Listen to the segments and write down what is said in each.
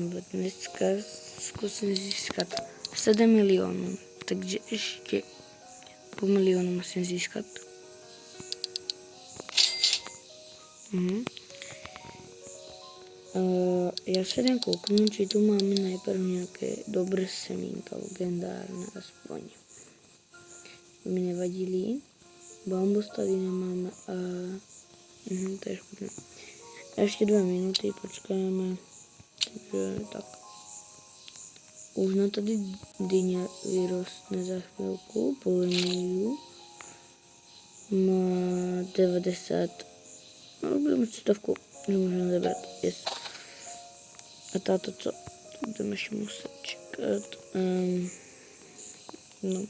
Dneska zkusím získat 7 milionů, takže ještě půl milionu musím získat. Já se jen kouknu, či tu máme najprv nějaké dobré semínka, legendárné aspoň. Mi nevadili. Bambus tady nemáme a... to je špatné. Ještě 2 minuty počkáme. Takže tak. Už na tady dyně vyrostne za chvilku, polenuju. Má 90. No, budeme 100, že můžeme zabrat. Yes. A táto co? Budeme ještě muset čekat. No,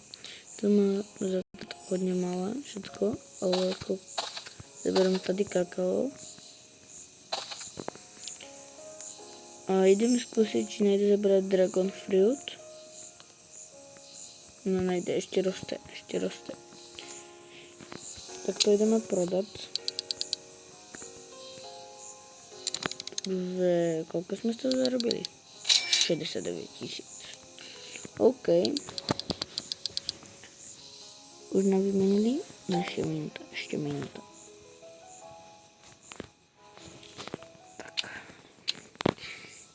to má za to hodně malé všetko, ale jako zabereme tady kakao. A jdeme zkusit, či najde zabrat dragon fruit. No najde, ještě roste. Tak to jdeme prodat. Kolik jsme z toho zarobili? 69 000. OK. Už nám vyměnili naše minuta, ještě minuta. Tak.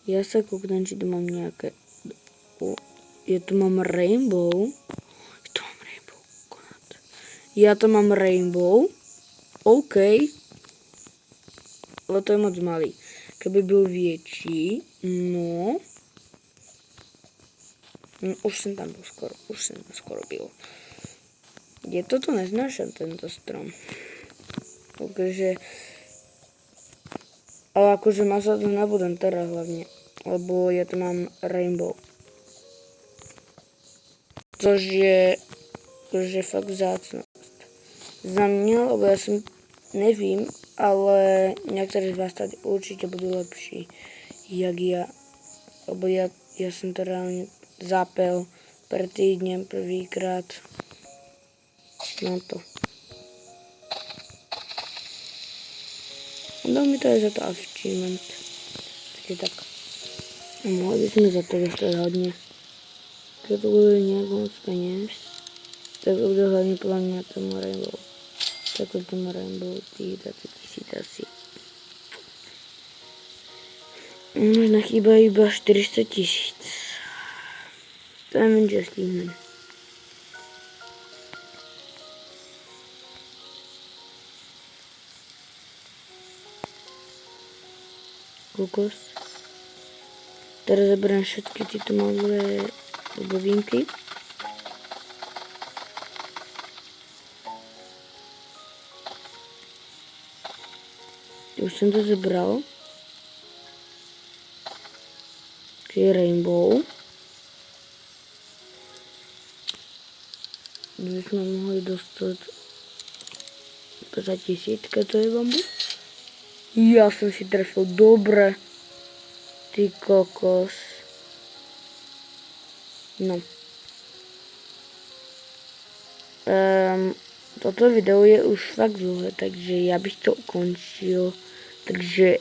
Já se kouknu, či tu mám nějaké... Já tu mám rainbow. Já to mám rainbow. OK. Ale to je moc malý. Kdyby byl větší, no. Už jsem tam skoro byl. Je to neznášam, tento strom. Takže... Ale akože mazať to nebudem teraz hlavně. Lebo ja tu mám rainbow. Což je fakt vzácnost. Za mě, lebo já jsem nevím, ale některé z vás tady určitě budou lepší, jak já. Lebo já jsem to reálně zapel před týdnem prvýkrát. No to. Dal mi to je za to achievement. Takže tak. Mohli bychom za to dostat hodně. Když to bude nějak moc peněz, tak to bude hlavně podle mě tomu rainbow. Takhle tomu rainbow těch 20 000 asi. Možná chýba iba 400 000. To nevím, že stihneme. Kokos. Teraz zaberám všetky tyto malé bobovinky. Už jsem to zabral. Je rainbow. Kdybychom mohli dostat za 1000, to je bambus. Já jsem si trefil dobre. Ty kokos. No. Toto video je už fakt dlouhé, takže já bych to ukončil. Takže